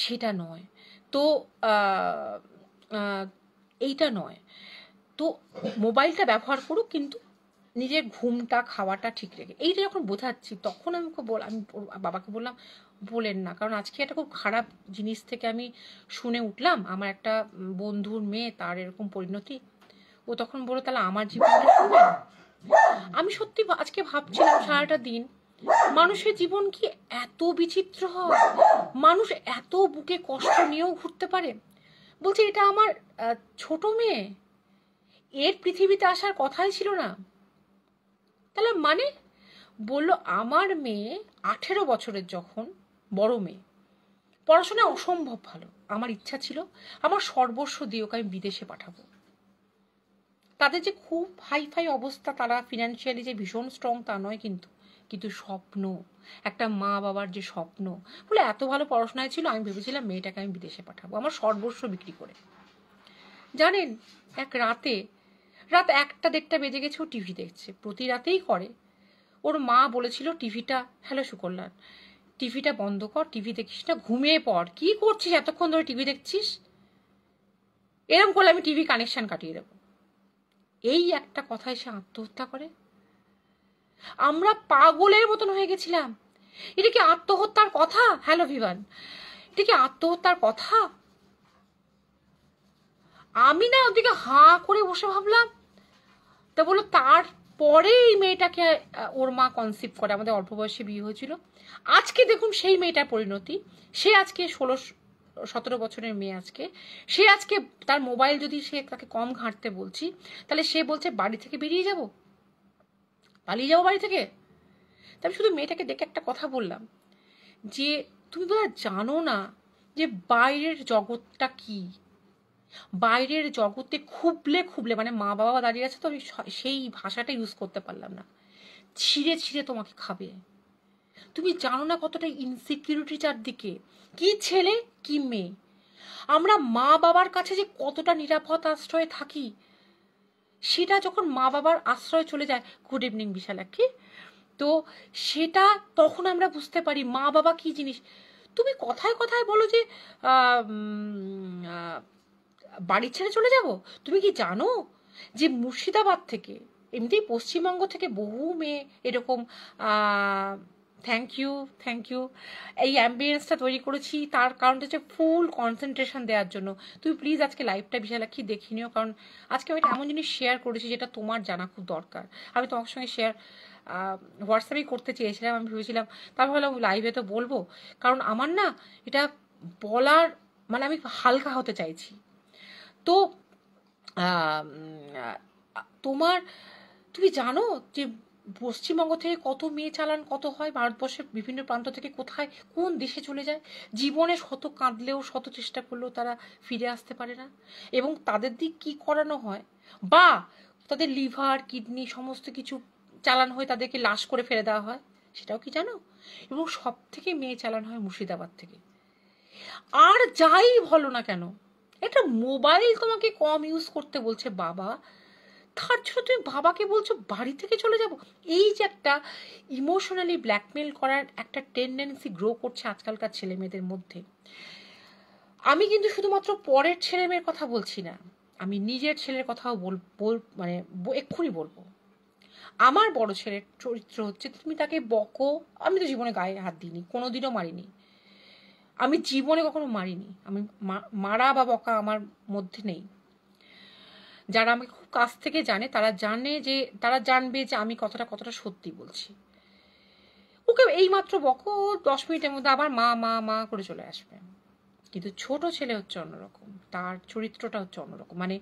সেটা নয় তো। এইটা নয় তো, মোবাইলটা ব্যবহার করুক, কিন্তু নিজের ঘুমটা খাওয়াটা ঠিক রেখে। এইটা যখন বোঝাচ্ছি, তখন আমি বাবাকে বললাম, বলেন না, কারণ আজকে একটা খুব খারাপ জিনিস থেকে আমি শুনে উঠলাম, আমার একটা বন্ধুর মেয়ে, তার এরকম পরিণতি। ও তখন বললো, তাহলে আমার জীবনটা শুনবেন? আমি সত্যি আজকে ভাবছিলাম সারাটা দিন, মানুষের জীবন কি এত বিচিত্র হয়? মানুষ এত বুকে কষ্ট নিয়েও ঘুরতে পারে। বলছে এটা আমার ছোট মেয়ে, এর পৃথিবীতে আসার কথাই ছিল না। তাহলে মানে, বলল আমার মেয়ে 18 বছরের, যখন বড় মেয়ে, পড়াশোনায় অসম্ভব ভালো, আমার ইচ্ছা ছিল আমার সর্বস্ব দিয়ে ওকে আমি বিদেশে পাঠাবো। তাদের যে খুব হাইফাই অবস্থা, তারা ফিনান্সিয়ালি যে ভীষণ স্ট্রং তা নয়, কিন্তু স্বপ্ন, একটা মা বাবার যে স্বপ্ন, বলে এত ভালো পড়াশোনায় ছিল, আমি ভেবেছিলাম মেয়েটাকে আমি বিদেশে পাঠাবো আমার সর্বস্ব বিক্রি করে। জানেন, এক রাত 1টা-1:30 বেজে গেছে, ও টিভি দেখছে, প্রতি রাতেই করে। ওর মা বলেছিল টিভিটা, হ্যালো সুকল্যাণ, টিভিটা বন্ধ কর, টিভি দেখিস না, ঘুমিয়ে পড়, কি করছিস এতক্ষণ ধরে টিভি দেখছিস, এরকম করলে আমি টিভি কানেকশন কাটিয়ে দেবো। এই একটা কথায় সে আত্মহত্যা করে। আমরা পাগলের মতন হয়ে গেছিলাম, এটা কি আত্মহত্যার কথা? হ্যালো ভিভান, এটা কি আত্মহত্যার কথা? আমি না ওদিকে হাঁ করে বসে ভাবলাম। তা বললো তারপরে এই মেয়েটাকে ওর মা কনসিভ করে, আমাদের অল্প বয়সে বিয়ে হয়েছিল। আজকে দেখুন সেই মেয়েটার পরিণতি, সে আজকে 16-17 বছরের মেয়ে, সে আজকে তার মোবাইল যদি সে তাকে কম ঘাঁটতে বলছি, তাহলে সে বলছে বাড়ি থেকে বেরিয়ে যাব, পালিয়ে যাবো বাড়ি থেকে। তবে শুধু মেয়েটাকে দেখে একটা কথা বললাম, যে তুমি বোধহয় জানো না যে বাইরের জগৎটা কি। বাইরের জগতে খুবলে, মানে মা বাবা দাঁড়িয়ে আছে তো, আমি সেই ভাষাটা ইউজ করতে পারলাম না, ছিঁড়ে ছিঁড়ে তোমাকে খাবে। তুমি জানো না কতটা ইনসিকিউরিটি চারদিকে, কি ছেলে কি মেয়ে। আমরা মা বাবার কাছে যে কতটা নিরাপদ আশ্রয়ে থাকি, সেটা যখন মা বাবার আশ্রয়ে চলে যায়, গুড ইভিনিং বিশালাক্ষী, তো সেটা তখন আমরা বুঝতে পারি মা বাবা কি জিনিস। তুমি কথায় কথায় বলো যে বাড়ি ছেড়ে চলে যাব। তুমি কি জানো যে মুর্শিদাবাদ থেকে, এমনিতেই পশ্চিমবঙ্গ থেকে বহু মেয়ে এরকম, থ্যাংক ইউ, এই অ্যাম্বিয়েন্সটা তৈরি করেছি, তার কারণটা হচ্ছে ফুল কনসেন্ট্রেশন দেওয়ার জন্য। তুমি প্লিজ আজকে লাইভটা বিশালাক্ষী দেখে নিও, কারণ আজকে আমি এমন জিনিস শেয়ার করেছি যেটা তোমার জানা খুব দরকার। আমি তোমার সঙ্গে শেয়ার হোয়াটসঅ্যাপেই করতে চেয়েছিলাম, আমি ভেবেছিলাম, তারপর ভাবলাম লাইভে তো বলবো, কারণ আমার না এটা বলার, মানে আমি হালকা হতে চাইছি। তো তুমি জানো যে পশ্চিমবঙ্গ থেকে কত মেয়ে চালান কত হয়, ভারতবর্ষের বিভিন্ন প্রান্ত থেকে কোথায় কোন দেশে চলে যায়, জীবনে শত কাঁদলেও শত চেষ্টা করলেও তারা ফিরে আসতে পারে না, এবং তাদের দিক কি করানো হয়, বা তাদের লিভার কিডনি সমস্ত কিছু চালান হয়ে তাদেরকে লাশ করে ফেলে দেওয়া হয়, সেটাও কি জানো? এবং সব থেকে মেয়ে চালান হয় মুর্শিদাবাদ থেকে। আর যাই বলো না কেন, একটা মোবাইল তোমাকে কম ইউজ করতে বলছে বাবা, তার জন্য তুমি বাবাকে বলছো বাড়ি থেকে চলে যাব। এই যে একটা ইমোশনালি ব্ল্যাকমেল করার একটা টেন্ডেন্সি গ্রো করছে আজকালকার ছেলে মেয়েদের মধ্যে। আমি কিন্তু শুধুমাত্র পরের ছেলে মেয়ের কথা বলছি না, আমি নিজের ছেলের কথাও মানে এক্ষুনি বলবো। আমার বড় ছেলের চরিত্র হচ্ছে, তুমি তাকে বকো, আমি তো জীবনে গায়ে হাত দিইনি, কোনোদিনও মারিনি, আমি জীবনে কখনো মারিনি, আমি মারা বা বকা আমার মধ্যে নেই। যারা আমাকে খুব কাছ থেকে জানে তারা জানবে যে আমি কতটা সত্যি বলছি। ওকে এইমাত্র বকো, 10 মিনিটের মধ্যে আবার মা মা মা করে চলে আসবে। কিন্তু ছোট ছেলে হচ্ছে অন্যরকম, তার চরিত্রটা হচ্ছে অন্যরকম। মানে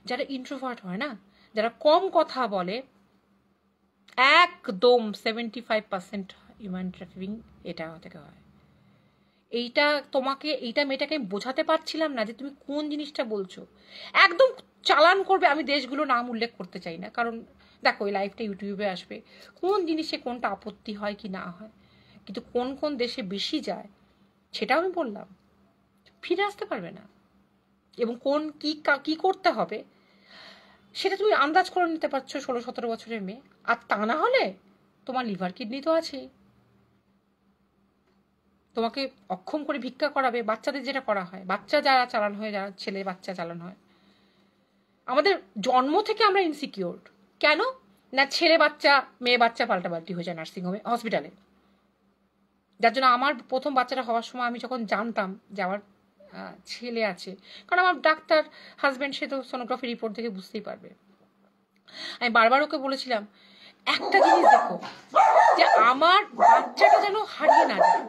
যারা ইন্ট্রোভার্ট হয় না, যারা কম কথা বলে, একদম 75% হিউম্যান ট্রাফিকিং এটা থেকে হয়। এইটা মেয়েটাকে বোঝাতে পারছিলাম না যে তুমি কোন জিনিসটা বলছো। একদম চালান করবে, আমি দেশগুলো নাম উল্লেখ করতে চাই না, কারণ দেখো এই লাইফটা ইউটিউবে আসবে, কোন জিনিসে কোনটা আপত্তি হয় কি না হয়, কিন্তু কোন কোন দেশে বেশি যায় সেটাও আমি বললাম। ফিরে আসতে পারবে না, এবং কি করতে হবে সেটা তুমি আন্দাজ করে নিতে পারছো 16-17 বছরের মেয়ে। আর তা না হলে তোমার লিভার কিডনি তো আছেই, তোমাকে অক্ষম করে ভিক্ষা করাবে। বাচ্চাদের যেটা করা হয়, বাচ্চা যারা চালান হয়, যারা ছেলে বাচ্চা চালান হয়, আমাদের জন্ম থেকে আমরা ইনসিকিউর। কেন না ছেলে বাচ্চা মেয়ে বাচ্চা পাল্টাপাল্টি হয়ে যায় নার্সিংহোমে, হসপিটালে। যার জন্য আমার প্রথম বাচ্চাটা হওয়ার সময় আমি যখন জানতাম যে আমার ছেলে আছে, কারণ আমার ডাক্তার হাজব্যান্ড, সে তো সোনোগ্রাফি রিপোর্ট দেখে বুঝতেই পারবে, আমি বারবার ওকে বলেছিলাম একটা জিনিস দেখো, যে আমার বাচ্চাটা যেন হারিয়ে না যায়।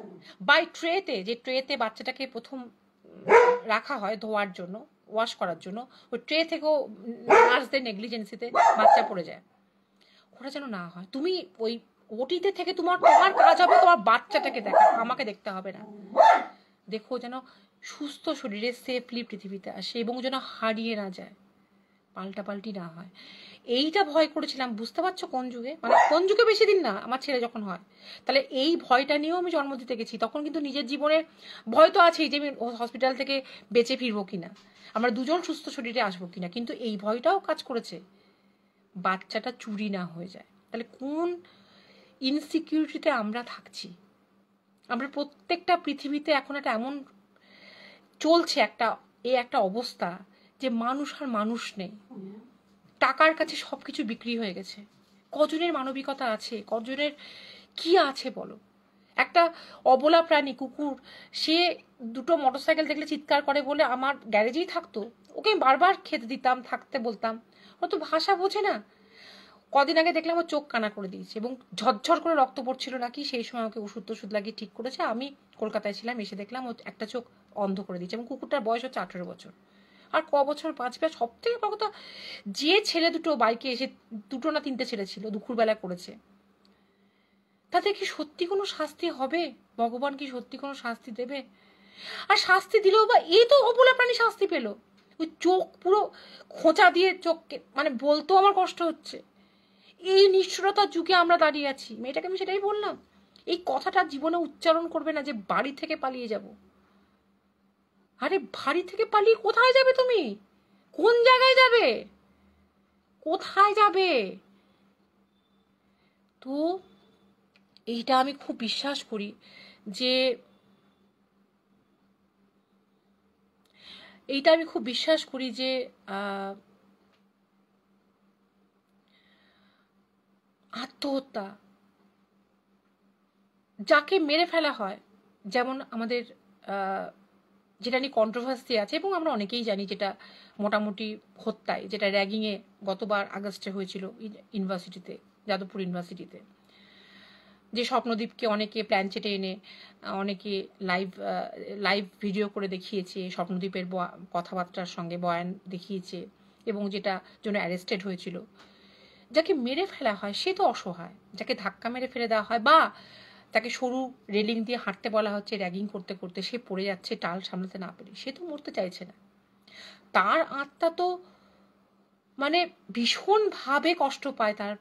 বাই ট্রেতে, যে ট্রেতে বাচ্চাটাকে প্রথম রাখা হয় ধোয়ার জন্য, ওয়াশ করার জন্য, ওই ট্রে থেকেও নার্সদের নেগলিজেন্সিতে বাচ্চা পড়ে যায়, ওরা যেন না হয়। তুমি ওই ওটিতে থেকে তোমার কাজ হবে তোমার বাচ্চাটাকে দেখা, আমাকে দেখতে হবে না। দেখো যেন সুস্থ শরীরে সেফলি পৃথিবীতে আসে এবং যেন হারিয়ে না যায়, পাল্টাপাল্টি না হয়। এইটা ভয় করেছিলাম, বুঝতে পারছো কোন যুগে, মানে কোন যুগে, বেশি দিন না, আমার ছেলে যখন হয়। তাহলে এই ভয়টা নিয়েও আমি জন্ম দিতে গেছি, তখন কিন্তু নিজের জীবনের ভয় তো আছেই যে আমি হসপিটাল থেকে বেঁচে ফিরবো কিনা, আমরা দুজন সুস্থ শরীরে আসবো কিনা, কিন্তু এই ভয়টাও কাজ করেছে বাচ্চাটা চুরি না হয়ে যায়। তাহলে কোন ইনসিকিউরিটিতে আমরা থাকছি? আমরা প্রত্যেকটা পৃথিবীতে এখন একটা এমন চলছে একটা অবস্থা যে মানুষ আর মানুষ নেই, টাকার কাছে সবকিছু বিক্রি হয়ে গেছে। কজনের মানবিকতা আছে, কজনের কি আছে বলো? একটা অবলা প্রাণী কুকুর, সে দুটো মোটরসাইকেল দেখলে চিৎকার করে বলে আমার গ্যারেজেই থাকতো, ওকে আমি বারবার খেতে দিতাম, থাকতে বলতাম, ও তো ভাষা বোঝে না। কদিন আগে দেখলাম ও চোখ কানা করে দিয়েছে এবং ঝরঝর করে রক্ত পড়ছিল নাকি, সেই সময় ওকে ওষুধ লাগিয়ে ঠিক করেছে। আমি কলকাতায় ছিলাম, এসে দেখলাম ও একটা চোখ অন্ধ করে দিয়েছে, এবং কুকুরটার বয়স হচ্ছে 18 বছর। আর বছর বাঁচবে? সব থেকে বড় কথা, যে ছেলে দুটো বাইকে এসে, 2টো না 3টে ছেলে ছিল, দুপুরবেলা করেছে, তাদের কি সত্যি কোনো শাস্তি হবে? ভগবান কি সত্যি কোনো শাস্তি দেবে? আর শাস্তি দিলেও বা এই তো অবলা প্রাণী শাস্তি পেল, ওই চোখ পুরো খোঁচা দিয়ে চোখকে, মানে বলতেও আমার কষ্ট হচ্ছে। এই নিষ্ঠুরতার যুগে আমরা দাঁড়িয়ে আছি। মেয়েটাকে আমি সেটাই বললাম, এই কথাটা জীবনে উচ্চারণ করবে না যে বাড়ি থেকে পালিয়ে যাব। আরে বাড়ি থেকে পালিয়ে কোথায় যাবে তুমি? কোন জায়গায় যাবে? কোথায় যাবে? তো এইটা আমি খুব বিশ্বাস করি যে আত্মহত্যা যাকে মেরে ফেলা হয়, যেমন আমাদের যেটা নিয়ে কন্ট্রোভার্সি আছে এবং আমরা অনেকেই জানি, যেটা মোটামুটি হত্যায়, যেটা র্যাগিংয়ে গতবার আগস্টে হয়েছিল ইউনিভার্সিটিতে, যাদবপুর ইউনিভার্সিটিতে, যে স্বপ্নদীপকে অনেকে প্ল্যান চেটে এনে অনেকে লাইভ ভিডিও করে দেখিয়েছে, স্বপ্নদীপের কথাবার্তার সঙ্গে বয়ান দেখিয়েছে, এবং যেটা জন্য অ্যারেস্টেড হয়েছিল। যাকে মেরে ফেলা হয় সে তো অসহায়, যাকে ধাক্কা মেরে ফেলে দেওয়া হয় বা তাকে সরু রেলিং দিয়ে হাঁটতে বলা হচ্ছে র্যাগিং করতে করতে, সে পড়ে যাচ্ছে টাল সামলাতে না পেরে, সে তো মরতে চাইছে না। তার আত্মা তো মানে ভীষণভাবে কষ্ট পায় তার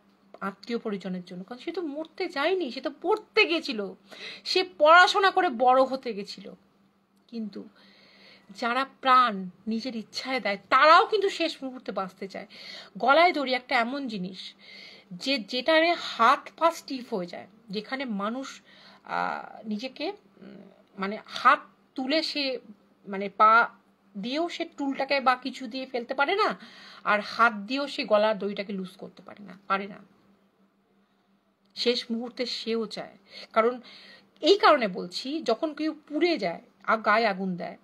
আত্মীয় পরিজনের জন্য, কারণ সে তো মরতে যায়নি, সে তো পড়তে গেছিল, সে পড়াশোনা করে বড় হতে গেছিল। কিন্তু যারা প্রাণ নিজের ইচ্ছায় দেয় তারাও কিন্তু শেষ মুহূর্তে বাঁচতে চায়। গলায় দড়ি একটা এমন জিনিস যেটারে হাত পা স্টিফ হয়ে যায়, যেখানে মানুষ নিজেকে মানে হাত তুলে সে মানে পা দিয়েও সে টুলটাকে বা কিছু দিয়ে ফেলতে পারে না, আর হাত দিয়েও সে গলার দড়িটাকে লুজ করতে পারে না। শেষ মুহূর্তে সেও চায়। কারণ এই কারণে বলছি, যখন কেউ পুড়ে যায় গায়ে আগুন দেয়,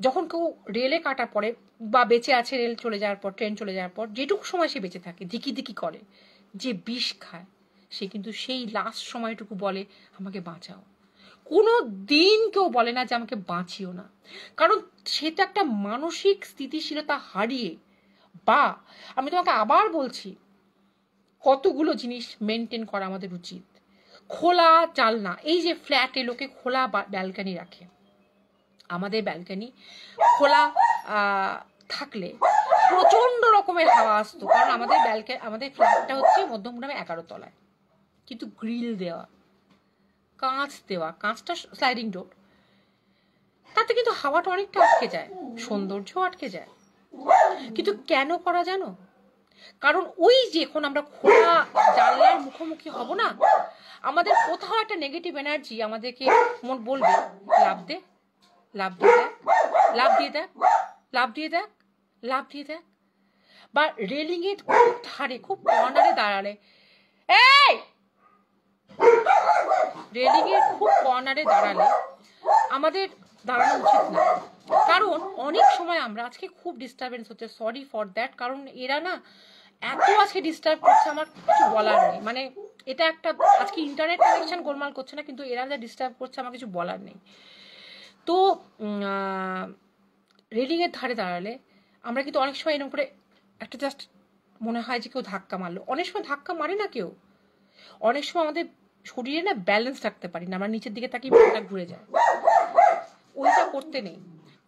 যখন কেউ রেলে কাটা পড়ে বা বেঁচে আছে রেল চলে যাওয়ার পর, ট্রেন চলে যাওয়ার পর যেটুকু সময় সে বেঁচে থাকে, ধিকি ধিকি করে, যে বিষ খায়, সে কিন্তু সেই লাস্ট সময়টুকু বলে আমাকে বাঁচাও। কোনো দিন কেউ বলে না যে আমাকে বাঁচিও না, কারণ সেটা একটা মানসিক স্থিতিশীলতা হারিয়ে। বা আমি তোমাকে আবার বলছি, কতগুলো জিনিস মেনটেন করা আমাদের উচিত। খোলা জানলা, এই যে ফ্ল্যাটে লোকে খোলা ব্যালকানি রাখে, আমাদের ব্যালকানি খোলা থাকলে প্রচন্ড রকমের হাওয়া আসতো, কারণ আমাদের ফ্ল্যাটটা হচ্ছে মধ্যমগ্রামে 11 তলায়, কিন্তু গ্রিল দেওয়া, কাঁচ দেওয়া, কাঁচটা স্লাইডিং ডোর, তাতে কিন্তু হাওয়াটা অনেকটা আটকে যায়, সৌন্দর্য আটকে যায়। কিন্তু কেন করা জানো? কারণ ওই যে এখন আমরা খোলা জানলার মুখোমুখি হব না, আমাদের কোথাও একটা নেগেটিভ এনার্জি আমাদেরকে মন বলবে লাভ দে, লাভ দিয়ে দেখ, লাভ দিয়ে দেখ, লাভ দিয়ে দেখ, লাভ দিয়ে দেখ। বা রেলিং এর খুব ধারে, খুব কর্নারে দাঁড়ালে, এই রেলিং এর খুব কর্নারে দাঁড়ালে আমাদের দাঁড়ানো উচিত না। কারণ অনেক সময় আমরা আজকে খুব ডিস্টারবেন্স হচ্ছে, সরি ফর দ্যাট, কারণ এরা না এত আজকে ডিস্টার্ব করছে, আমার কিছু বলার নেই। মানে এটা একটা আজকে ইন্টারনেট কানেকশন গোলমাল করছে না, কিন্তু এরা যা ডিস্টার্ব করছে আমার কিছু বলার নেই। তো রেলিংয়ের ধারে দাঁড়ালে আমরা কিন্তু অনেক সময় এরকম করে একটা জাস্ট মনে হয় যে কেউ ধাক্কা মারলো, অনেক সময় ধাক্কা মারে না কেউ, অনেক সময় আমাদের শরীরে না ব্যালেন্স রাখতে পারি না, আমরা নিচের দিকে তাকিয়ে মাথাটা ঘুরে যায়। ওইটা করতে নেই।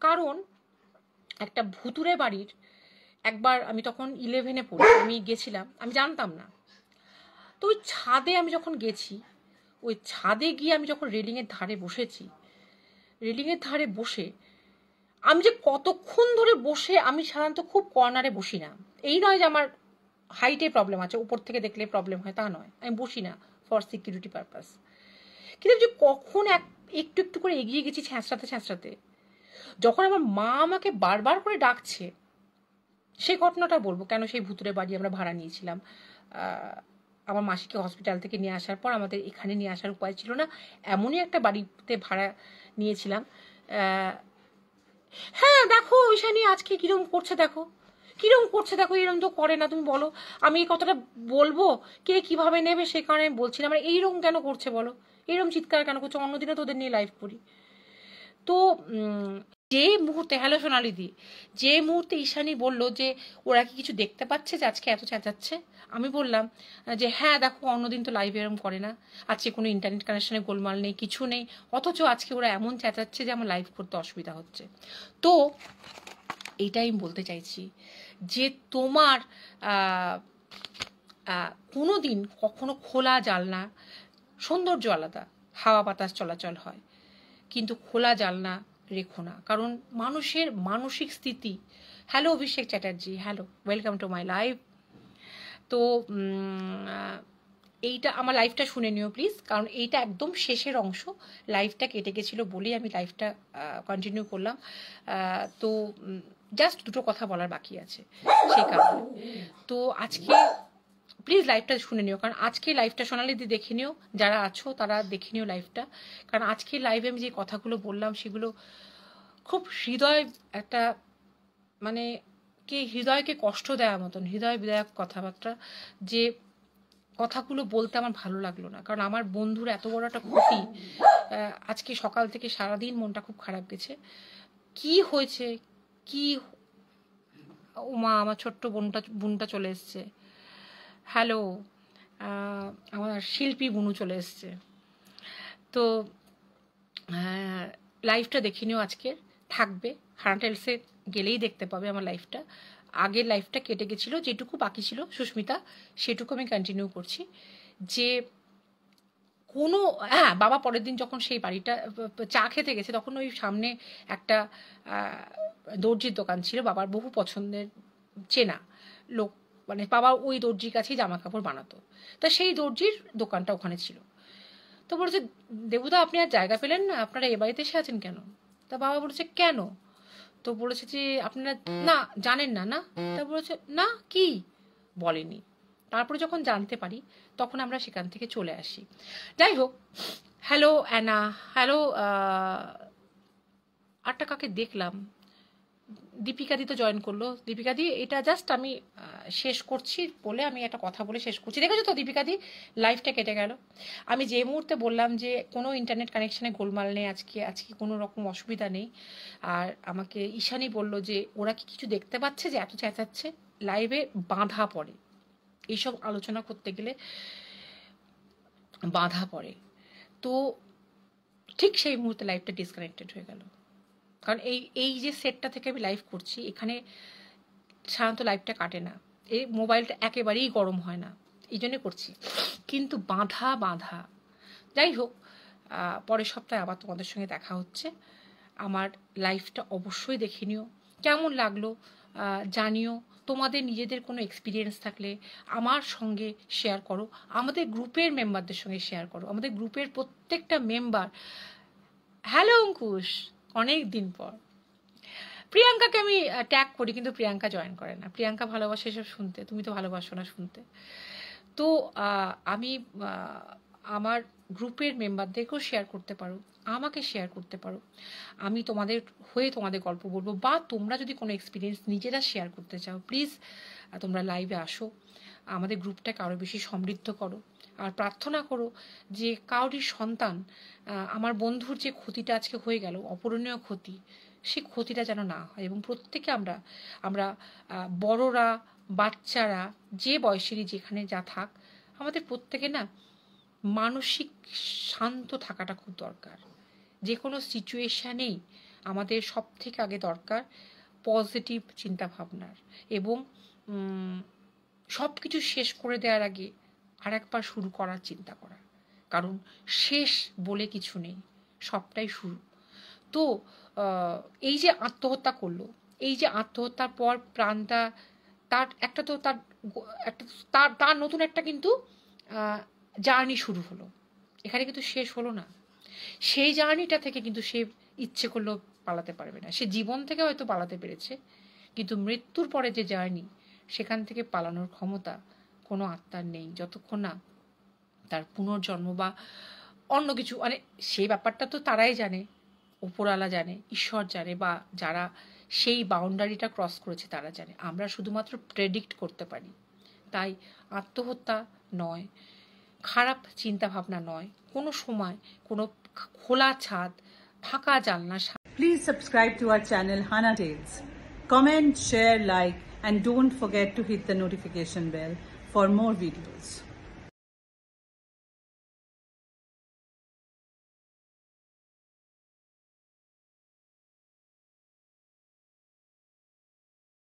কারণ একটা ভুতুরে বাড়ির একবার আমি তখন 11-এ পড়ি, আমি গেছিলাম, আমি জানতাম না। তো ওই ছাদে আমি যখন গেছি, ওই ছাদে গিয়ে আমি যখন রেলিংয়ের ধারে বসেছি, রেলিংয়ের ধারে বসে আমি যে কতক্ষণ ধরে বসে, আমি সাধারণত খুব কর্নারে বসি না, এই নয় যে আমার হাইটে প্রবলেম আছে, উপর থেকে দেখলে প্রবলেম হয় তা নয়, আমি বসি না ফর সিকিউরিটি পারপাস। কিন্তু যে কখন একটু একটু করে এগিয়ে গেছি ছ্যাঁচড়াতে, যখন আমার মা আমাকে বারবার করে ডাকছে, সেই ঘটনাটা বলবো কেন সেই ভুতুরে বাড়ি আমরা ভাড়া নিয়েছিলাম। আমার মাসিকে হসপিটাল থেকে নিয়ে আসার পর আমাদের এখানে নিয়ে আসার উপায় ছিল না, এমনই একটা বাড়িতে ভাড়া নিয়েছিলাম। হ্যাঁ দেখো ঈশানী আজকে কিরম করছে দেখো, এরকম তো করে না, তুমি বলো আমি এই কথাটা বলবো, কে কিভাবে নেবে, সে কারণে আমি বলছিলাম এইরকম কেন করছে বলো, এরকম চিৎকার কেন করছে, অন্যদিনে তোদের নিয়ে লাইভ করি। তো যে মুহূর্তে, হ্যালো সোনালিদি, যে মুহূর্তে ঈশানী বলল যে ওরা কি কিছু দেখতে পাচ্ছে যে আজকে এত চেঁচাচ্ছে, আমি বললাম যে হ্যাঁ দেখো অন্যদিন তো লাইভ এরম করে না, আজকে কোনো ইন্টারনেট কানেকশনে গোলমাল নেই, কিছু নেই, অথচ আজকে ওরা এমন চেঁচাচ্ছে যে আমার লাইভ করতে অসুবিধা হচ্ছে। তো এইটাই আমি বলতে চাইছি যে তোমার কোনো দিন কখনো খোলা জানলা, সৌন্দর্য আলাদা, হাওয়া বাতাস চলাচল হয়, কিন্তু খোলা জানলা রেখো না, কারণ মানুষের মানসিক স্থিতি। Hello Abhishek Chatterjee, hello, welcome to my live. তো এইটা আমার লাইভটা শুনে নিও প্লিজ, কারণ এইটা একদম শেষের অংশ, লাইভটা কেটে গেছিলো বলেই আমি লাইভটা কন্টিনিউ করলাম। তো জাস্ট দুটো কথা বলার বাকি আছে সেই কারণে। তো আজকে প্লিজ লাইভটা শুনে নিও, কারণ আজকে লাইভটা সোনালিদি দেখে নিও, যারা আছো তারা দেখে নিও লাইভটা, কারণ আজকে লাইভে আমি যে কথাগুলো বললাম সেগুলো খুব হৃদয় একটা মানে হৃদয়কে কষ্ট দেওয়ার মতন, হৃদয় বিদায়ক কথাবার্তা, যে কথাগুলো বলতে আমার ভালো লাগলো না, কারণ আমার বন্ধুর এত বড় একটা ক্ষতি। আজকে সকাল থেকে সারাদিন মনটা খুব খারাপ গেছে। কি হয়েছে কি, ও মা আমার ছোট্ট বোনটা চলে এসছে, হ্যালো আমার শিল্পী বুনু চলে এসছে। তো লাইভটা দেখে নিও, আজকে থাকবে হারাটেলসে গেলেই দেখতে পাবে আমার লাইভটা। আগের লাইফটা কেটে গেছিলো, যেটুকু বাকি ছিল সুস্মিতা সেটুকু আমি কন্টিনিউ করছি। যে কোনো হ্যাঁ, বাবা পরের দিন যখন সেই বাড়িটা চা খেতে গেছে, তখন ওই সামনে একটা দর্জির দোকান ছিল, বাবার বহু পছন্দের চেনা লোক, মানে বাবা ওই দর্জির কাছেই জামা কাপড় বানাতো, তা সেই দর্জির দোকানটা ওখানে ছিল। তো বলেছে, দেবুদা আপনি আর জায়গা পেলেন না, আপনারা এ বাড়িতে এসে আছেন কেন? তা বাবা বলেছে, কেন? তো বলেছে যে আপনারা না জানেন না। না, তা বলেছে না, কি বলেনি। তারপরে যখন জানতে পারি তখন আমরা সেখান থেকে চলে আসি। যাই হোক, হ্যালো অ্যানা, হ্যালো আরটা কাকে দেখলাম, দীপিকাদি তো জয়েন করলো। দীপিকাদি, এটা জাস্ট আমি শেষ করছি বলে আমি একটা কথা বলে শেষ করছি। দেখেছো তো দীপিকাদি, লাইফটা কেটে গেল। আমি যে মুহূর্তে বললাম যে কোনো ইন্টারনেট কানেকশানে গোলমাল নেই, আজকে কোনো রকম অসুবিধা নেই, আর আমাকে ঈশানী বলল যে ওরা কি কিছু দেখতে পাচ্ছে যে এত চেঁচাচ্ছে, লাইভে বাঁধা পড়ে, এইসব আলোচনা করতে গেলে বাঁধা পড়ে। তো ঠিক সেই মুহূর্তে লাইভটা ডিসকানেক্টেড হয়ে গেল। কারণ এই যে সেটটা থেকে আমি লাইভ করছি, এখানে সাধারণত লাইভটা কাটে না, এই মোবাইলটা একেবারেই গরম হয় না, এই জন্যে করছি, কিন্তু বাঁধা। যাই হোক, পরের সপ্তাহে আবার তোমাদের সঙ্গে দেখা হচ্ছে। আমার লাইভটা অবশ্যই দেখে নিও, কেমন লাগলো জানিও। তোমাদের নিজেদের কোনো এক্সপিরিয়েন্স থাকলে আমার সঙ্গে শেয়ার করো, আমাদের গ্রুপের মেম্বারদের সঙ্গে শেয়ার করো। আমাদের গ্রুপের প্রত্যেকটা মেম্বার, হ্যালো অঙ্কুশ, অনেক দিন পর। প্রিয়াঙ্কাকে আমি ট্যাগ করি, কিন্তু প্রিয়াঙ্কা জয়েন করে না। প্রিয়াঙ্কা ভালোবাসে এসব শুনতে, তুমি তো ভালোবাসো না শুনতে। তো আমি আমার গ্রুপের মেম্বারদেরকেও শেয়ার করতে পারো, আমাকে শেয়ার করতে পারো, আমি তোমাদের হয়ে তোমাদের গল্প বলবো, বা তোমরা যদি কোনো এক্সপিরিয়েন্স নিজেরা শেয়ার করতে চাও, প্লিজ তোমরা লাইভে আসো, আমাদের গ্রুপটাকে আরও বেশি সমৃদ্ধ করো। আর প্রার্থনা করো যে কারোরই সন্তান, আমার বন্ধুর যে ক্ষতিটা আজকে হয়ে গেল, অপূরণীয় ক্ষতি, সেই ক্ষতিটা যেন না হয়। এবং প্রত্যেকে আমরা বড়রা, বাচ্চারা, যে বয়সেরই যেখানে যা থাক, আমাদের প্রত্যেকে না মানসিক শান্ত থাকাটা খুব দরকার। যে কোনো সিচুয়েশানেই আমাদের সব থেকে আগে দরকার পজিটিভ চিন্তাভাবনার, এবং সব কিছু শেষ করে দেওয়ার আগে আর একবার শুরু করার চিন্তা করা। কারণ শেষ বলে কিছু নেই, সবটাই শুরু। তো এই যে আত্মহত্যা করলো, এই যে আত্মহত্যার পর প্রাণটা তার একটা তো তার নতুন একটা কিন্তু জার্নি শুরু হলো, এখানে কিন্তু শেষ হলো না। সেই জার্নিটা থেকে কিন্তু সে ইচ্ছে করলেও পালাতে পারবে না। সে জীবন থেকে হয়তো পালাতে পেরেছে, কিন্তু মৃত্যুর পরে যে জার্নি, সেখান থেকে পালানোর ক্ষমতা কোনো আত্মার নেই, যতক্ষণ না তার পুনর্জন্ম বা অন্য কিছু, মানে সেই ব্যাপারটা তো তারাই জানে, ওপরওয়ালা জানে, ঈশ্বর জানে, বা যারা সেই বাউন্ডারিটা ক্রস করেছে তারা জানে। আমরা শুধুমাত্র প্রেডিক্ট করতে পারি। তাই আত্মহত্যা নয়, খারাপ চিন্তাভাবনা নয়, কোনো সময় কোনো খোলা ছাদ, ফাঁকা জানলা। Please subscribe to our channel Hana Tales. Comment, share, like, and don't forget to hit the notification bell for more videos.